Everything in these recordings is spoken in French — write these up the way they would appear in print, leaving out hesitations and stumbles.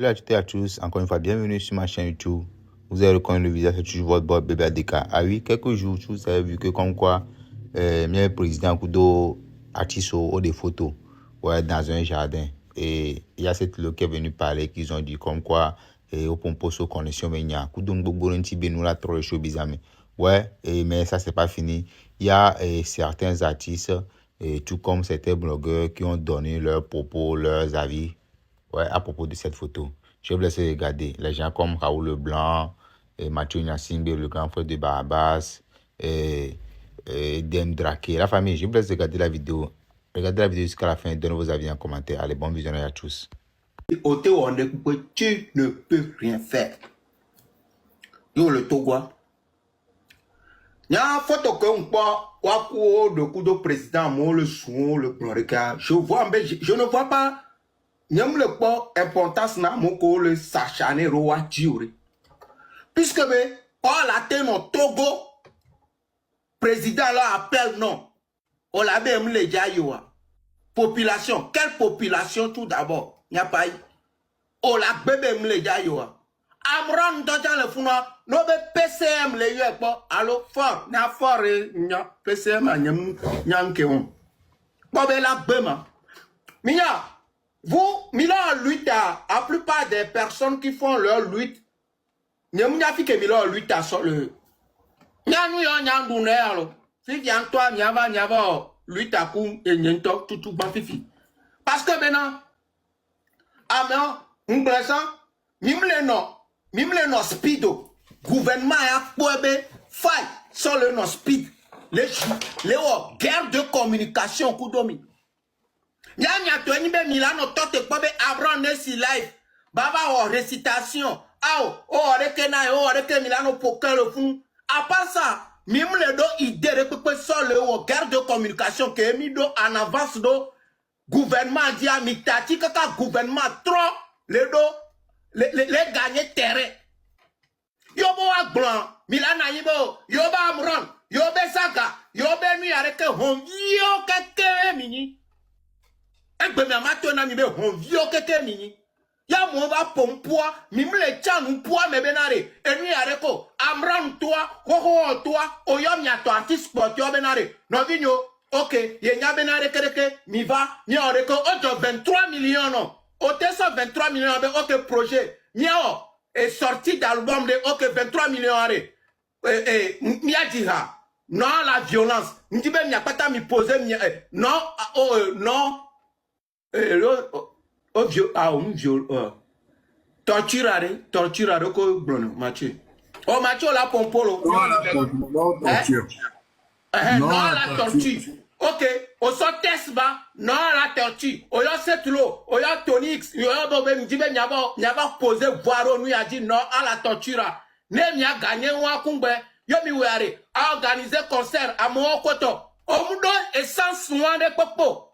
Salut à toutes et à tous, encore une fois, bienvenue sur ma chaîne YouTube. Vous avez reconnu le visage, c'est toujours votre bot bébé ADK. Ah oui, quelques jours, vous avez vu que comme quoi, le président Kudo artiste ou des photos ouais, dans un jardin. Et il y a cette loi qui est venue parler, qu'ils ont dit comme quoi, au pomposo connexion, mais il y a Kudo Ngbobo Ntibe nous la trop le show bizarre. Ouais, mais ça, c'est pas fini. Il y a certains artistes, tout comme certains blogueurs qui ont donné leurs propos, leurs avis. Ouais, à propos de cette photo, je vais vous laisser regarder. Les gens comme Raoul Leblanc, et Mathieu Nyasingbe, le grand frère de Barabas, et Dem Drake, la famille. Je vous laisse regarder la vidéo. Regardez la vidéo jusqu'à la fin et donnez vos avis en commentaire. Allez, bon visionnage à tous. Tu ne peux rien faire. Yo le Togo. Nya photo que on voit wakou de coup de président moi le son le plan je vois mais je ne vois pas nyam le pas importance na moko le sachane roa tiure. Puisque be all atteint au Togo président là appelle non. On l'a même les jayoa. Population, quelle population tout d'abord? N'y a pas eu. On l'a bébé les jayoa. Amran dans le fond, no be PCM le yue po allo fort na fort nya PCM anyam nyanke on. Bobe la bema. Minya, vous mila lutte à plupart des personnes qui font leur lutte. Nyamnya fi ke mila lutte à sur le. Nya nu yo nya ndune allo. Si vient toi nyava lutte à kum et nyento tout ba fifi. Parce que maintenant amen m'blessant mimle no speedo gouvernement a poebe faille sur le no speed les guerre de communication kudomi nya to ni be milano tote pobe abran si live baba o récitation o rekena o reke milano poker le fond à part ça mimle do idée de sur le guerre de communication que mi do en avance do gouvernement dit à mitati kaka gouvernement trop les gagner terrain. Yobo Agblan, Milana Yibo, Yoba Amron, Yobe Saga, Yobe Nuyareke, Honvio Keke Mini. Egbe mi amato na mi be Honvio Keke Mini. Ya mo va pompoa, mimle chan poa me benare. Enuyareko, Amron toi, Hoho toi, Oyom yato artiste sport yo benare. No vigno, ok, yenya benare kereke, mi va, mi oreko, ojo 23 millions non. Ote 23 millions, ok, projet. Miao est sorti d'album de ok, 23 millions. Miadiha. Non à la violence. M'dibe mi a pas ta mi poser non non torture ko Bruno Mathieu. Oh Mathieu la pompolo. Non à la torture. Non à la torture. Ok, au sort test ba, non la tortue, au y'a cette l'eau, au y'a tonix, au y'a bobe, m'dibe n'yaba posé voiro, nous y'a dit non à la torture. Ne m'y'a gagné ou à kumbe, yo mi ouare, a organisé concert à mon koto. Au mundo essence noir de popo.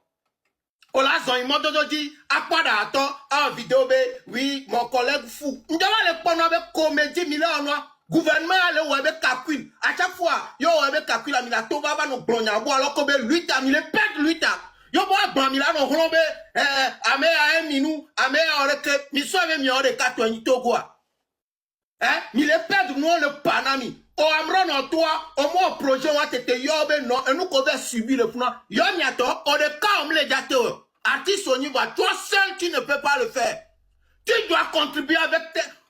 O la zon il m'a dit, à quoi d'attendre, en vidéo be, oui, mon collègue fou. M'dama le pono be comédie million noir. Gouvernement ale ou avec calcul à chaque fois yo avec calcul amina to baba no glonya bo alors que be 8 ans il pète 8 ans yo bo agba mi la no holombe ame a minu ame oreke mi so ame mi ore ka to ni togo mi le pète no le panami o amro no toi au mo projet wa tete yo be no enu ko be subir le funa yo mi ato o de ka on le gâteau artiste au niveau toi seul tu ne peux pas le faire tu dois contribuer avec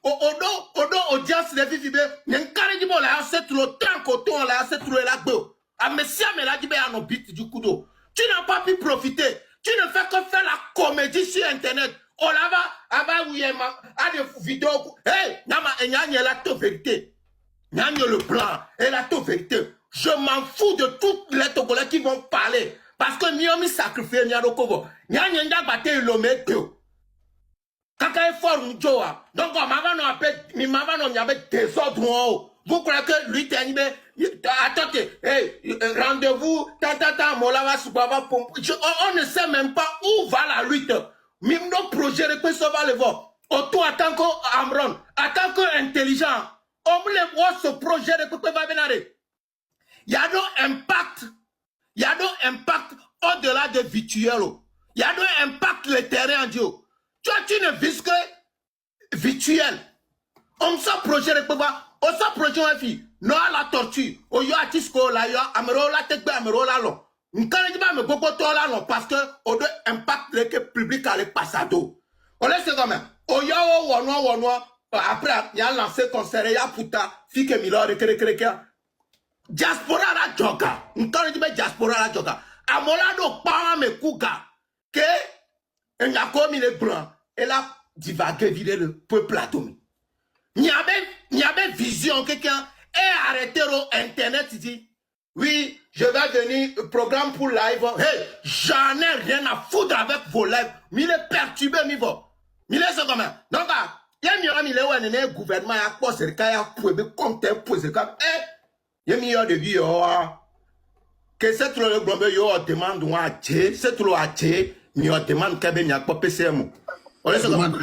odo audience de vivibe n'enkare jibo la c'est trop tanko ton la c'est trop la gbo a messia me la jibe no bit du kudo tu n'as pas pu profiter tu ne fais que faire la comédie sur internet on la va aba wiyema a des vidéos hey nama enyanye la to vérité nyanye le blanc et la to vérité je m'en fous de toutes les Togolais qui vont parler parce que miomi sacrifié nyarokovo nyanye ndabate ilomete Kaka est fort Njoa. Donc, mi mava no nyabe désordre. Vous croyez que lui t'anime? Attendez, hey, rendez-vous, molava subaba pompe. On ne sait même pas où va la lutte. Même nos projets de va le voir. Auto en tant qu'Amron, en tant qu'intelligent, on voulait voir ce projet de Pepe va venir. Il y a donc impact. Il y a donc impact au-delà de virtuel. Il y a donc impact le terrain en Dieu. Toi, tu ne vises que virtuel. On s'en projet de papa, on s'en projet une fille. Non à la tortue. O yo atisco la yo amero la tekbe amero la long. N'kan di ba me gogo to la long parce que on doit impact le public à le passado. On laisse quand même. O yo wono après il a lancé concert ya puta fi que milo de kreke. Diaspora la joga. N'kan di ba diaspora la joga. Amola do pa me kuga. Que un yakomi le blanc et la divaguer vider le peuple atomique. Il y avait vision, quelqu'un est arrêté au internet, il dit, oui, je vais venir, programme pour live. Hey, j'en ai rien à foutre avec vos lives. Mais il est perturbé, mi va. Il est ce même. Donc, il y a un gouvernement, il y a un poste, il y a un compte, il y a un de vie, que c'est trop le global, il y a demande, c'est trop à il y a demande, il y a pas PCM. On est ce même.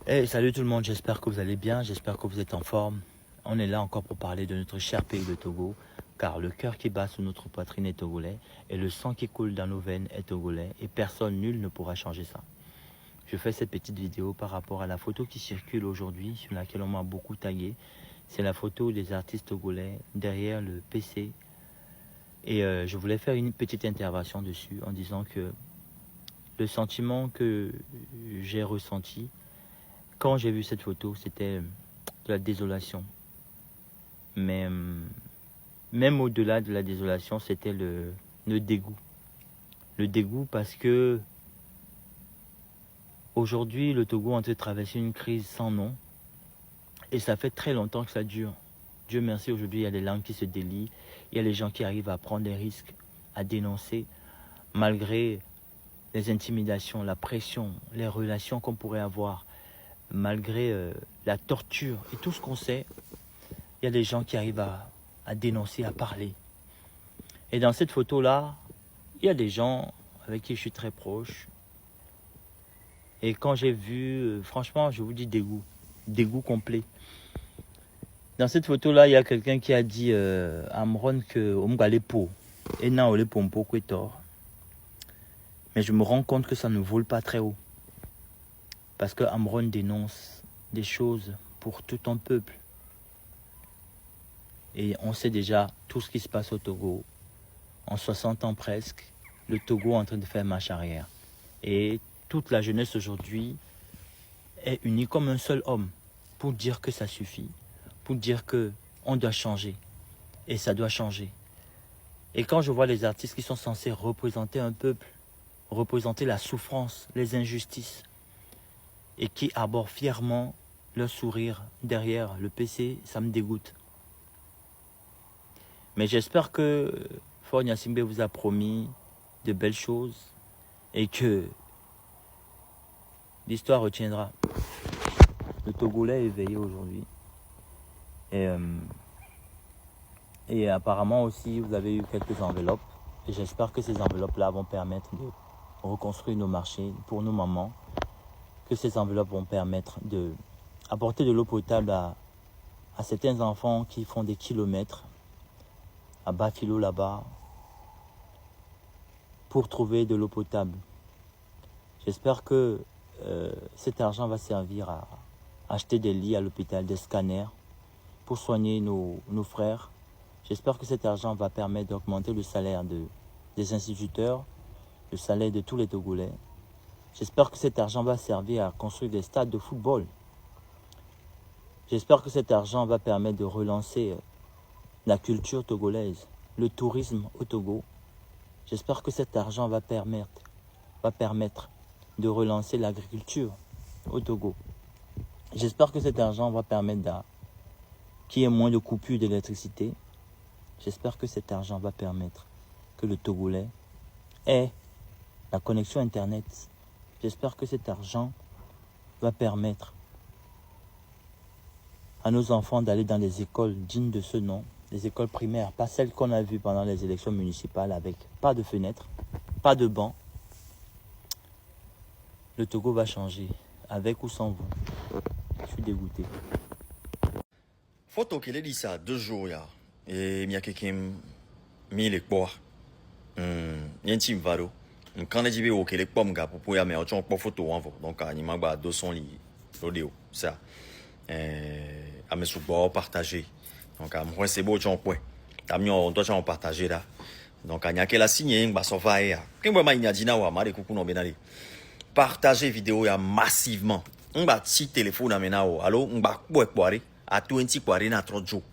Hey, salut tout le monde, j'espère que vous allez bien, j'espère que vous êtes en forme. On est là encore pour parler de notre cher pays de Togo, car le cœur qui bat sous notre poitrine est togolais, et le sang qui coule dans nos veines est togolais, et personne, nul ne pourra changer ça. Je fais cette petite vidéo par rapport à la photo qui circule aujourd'hui, sur laquelle on m'a beaucoup tagué. C'est la photo des artistes togolais derrière le PC. Et je voulais faire une petite intervention dessus en disant que le sentiment que j'ai ressenti quand j'ai vu cette photo, c'était de la désolation. Mais même au-delà de la désolation, c'était le dégoût. Le dégoût parce que aujourd'hui, le Togo est en train de traverser une crise sans nom. Et ça fait très longtemps que ça dure. Dieu merci, aujourd'hui, il y a des langues qui se délient. Il y a les gens qui arrivent à prendre des risques, à dénoncer, malgré les intimidations, la pression, les relations qu'on pourrait avoir. Malgré la torture et tout ce qu'on sait, il y a des gens qui arrivent à dénoncer, à parler. Et dans cette photo-là, il y a des gens avec qui je suis très proche. Et quand j'ai vu, franchement, je vous dis dégoût. Dégoût complet. Dans cette photo-là, il y a quelqu'un qui a dit à Amron que Omgalepo et na ole pompo tort. Mais je me rends compte que ça ne vole pas très haut. Parce que Amron dénonce des choses pour tout un peuple. Et on sait déjà tout ce qui se passe au Togo. En 60 ans presque, le Togo est en train de faire marche arrière. Et toute la jeunesse aujourd'hui est unie comme un seul homme pour dire que ça suffit, pour dire qu'on doit changer. Et ça doit changer. Et quand je vois les artistes qui sont censés représenter un peuple, représenter la souffrance, les injustices, et qui abordent fièrement leur sourire derrière le PC, ça me dégoûte. Mais j'espère que Faure Gnassingbé vous a promis de belles choses et que l'histoire retiendra. Le Togolais est éveillé aujourd'hui. Et apparemment aussi, vous avez eu quelques enveloppes. Et j'espère que ces enveloppes-là vont permettre de reconstruire nos marchés pour nos mamans. Que ces enveloppes vont permettre d'apporter de l'eau potable à certains enfants qui font des kilomètres à Bafilo là-bas pour trouver de l'eau potable. J'espère que cet argent va servir à acheter des lits à l'hôpital, des scanners pour soigner nos frères. J'espère que cet argent va permettre d'augmenter le salaire des instituteurs, le salaire de tous les Togolais. J'espère que cet argent va servir à construire des stades de football. J'espère que cet argent va permettre de relancer la culture togolaise, le tourisme au Togo. J'espère que cet argent va permettre de relancer l'agriculture au Togo. J'espère que cet argent va permettre qu'il y ait moins de coupures d'électricité. J'espère que cet argent va permettre que le Togolais ait la connexion Internet. J'espère que cet argent va permettre à nos enfants d'aller dans des écoles dignes de ce nom, des écoles primaires, pas celles qu'on a vues pendant les élections municipales avec pas de fenêtres, pas de bancs. Le Togo va changer, avec ou sans vous. Je suis dégoûté. Photo qu'il a dit ça 2 jours ya et il y a quelqu'un mis les bois. Y a un team vado. Quand on dit que les pommes gars pour pouvoir mettre en photo en donc il m'a 200 li l'audio, ça. À me souboire partager. Donc, à moi, c'est beau, tu en point. T'as mis en toi, tu en partagé là. Donc, à n'y a que la signe, bah, ça va y a. Qu'est-ce que moi, dit, na, ma, de coucou, non, benali. Partager vidéo, ya massivement. On va si téléphone, à menao. Allô, on va quoi, à 20 quoi, na, trop jours.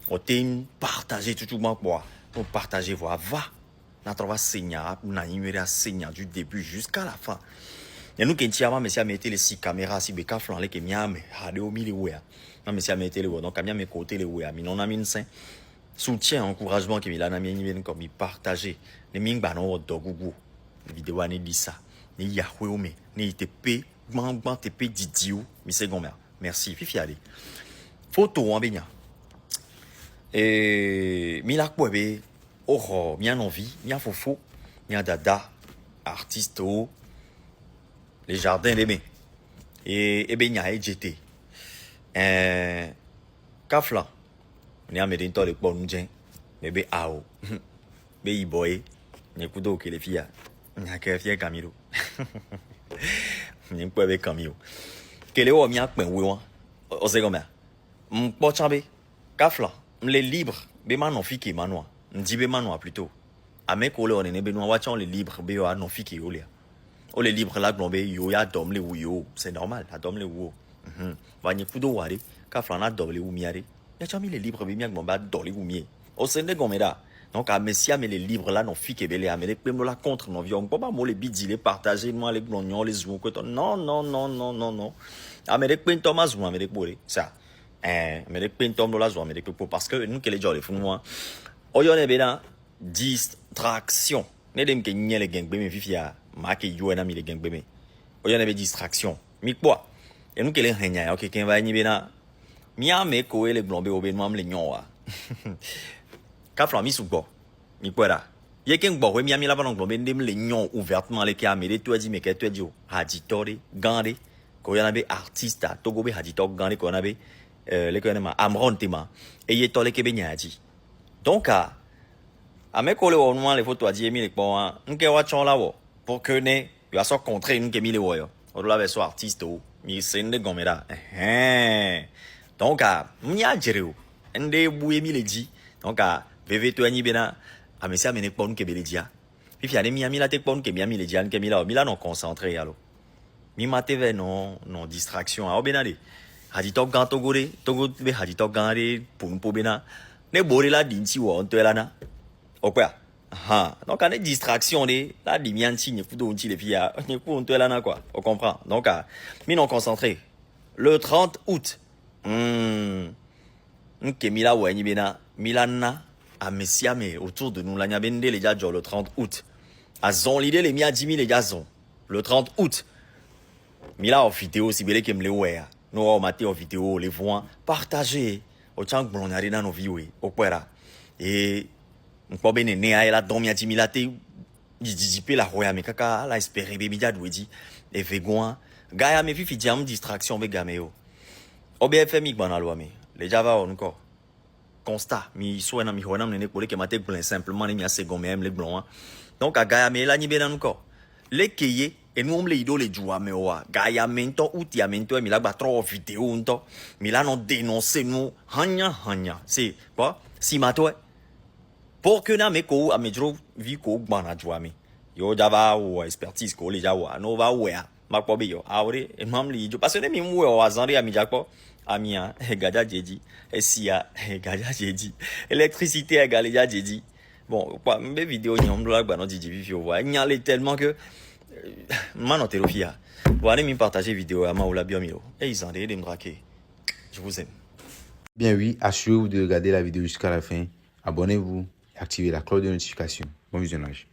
On t'aime partager tout le monde, quoi. Pour partager, voilà, va. Na, trouva signal, na, numéro signal du début jusqu'à la fin. Et nous, quand on a mis les 6 caméras, si beka flan les kemiam, hade au milieu ouais. Non, mais si on a mis les donc on a mis côté les ouais, mais non a mis sain. Soutien, encouragement que Milan a mis comme il partager. Les ming ba non do gugu. Vidéo ani dit ça. Ni Yahweh mais ni TP, ban TP didio, mi c'est gomer. Merci, fifi allez. Photo en benya. Et Mila Kwebe, oh, mi en envie, mi en fofo, mi en dada, artiste oh. Les jardins d'aimer. Et ben, il y a EGT. Kafla. On est à Médinto, les bonnes gens. Bébé Ao. Bébé Boy. Il y a couteau qui les filles. Il y a qu'un fier Camilo. Il y a un peu avec Camilo. Quel est le mien que moi, on sait comment. M'po chambe. Kafla. Les libres. Bé manon fiki manoa. M'di bé manoa plutôt. À mes collègues, on est né benoît. Watchons les libres. Bé non fiki ou les. Oh les libres là globé yo ya dom les ou c'est normal à dom les ou va ni kudo wari ka flana dom les ou miare ya chami les libres bi miak bomba dom les ou mie au sende gomeda donc à messia mais les livres là non fi kebele à mais pem la contre non vion pas mo les bidi les partager moi les glognon les ou non à mais pem Thomas ou mais pour ça mais pem Tom la zo mais pour parce que nous que les gens les font moi oyone bena distraction ne dem ke nyele gang be me fifia ma ke yo na mi le gang be me oyone be distraction mi quoi et nous que les henya ok ken va ni bena mi a me ko ele glombe obe mam le nyoa ka fla mi sugo mi quoi là ye ken bo we mi a mi la ba glombe ndem le nyon ouvertement le ka me de toi dit me ke toi dit haji tori gande ko yana be artiste togo be haji tok gande ko na be le ko na ma amron tema et ye tole ke be nyaji donc à mes collègues au moins les photos à dire les points on que watchons là pour que ne il va se contrer une que mille voyons on doit être artiste ou mais c'est une gomera donc m'ya jero ende boué mille dit donc vv toi ni bena à mais ça mais ne pas une que belle dia puis il y a des mi la te pas une que mi le dia que mi là non concentré alors mi maté non distraction à benade hadi tok gan togo be hadi tok gan pour bena ne bori la dinti wo on toi là na ok donc on a une distraction là l'imianti n'est plus d'onti les filles n'est plus on là quoi on comprend donc mais non concentré le 30 août que mila ouais ni bena milana à messiame autour de nous la nyabende les gars le 30 août à zon l'idée les mia 10 000 les gars zon le 30 août mila en vidéo si belle que me le ouais nous on maté en vidéo les voix partager au tchang bon on a rien nos vies au quoi et on bene ne a la dom ya timilate didipe la roya me kaka la espérer baby dad wedi e vegoin gaya me fifi diam distraction be gameo obfm ik bana loi me les java encore constat mi so na mi hona me ne ko le ke mate plein simplement ni ase gom même les blancs donc a gaya me la ni bena encore les keye et nous on les idole joua me wa gaya mento uti amento mi la ba trop vidéo onto mi la non dénoncer nous hanya c'est quoi si matoe pour que na me ko amedro vi ko gbana joami yo java ou expertise ko le jawa no va wea ma ko be yo awre e mam li jo parce que mi mu o azanri ami jako amia gaja jeji esia gaja jeji électricité gaja jeji bon quoi mes vidéos nyom la gbana jeji vi voit nyale tellement que manotérofia voilà mi partager vidéo à ma ou la biomilo et ils en de me draquer je vous aime Bien oui, assurez-vous de regarder la vidéo jusqu'à la fin. Abonnez-vous et activez la cloche de notification. Bon visionnage.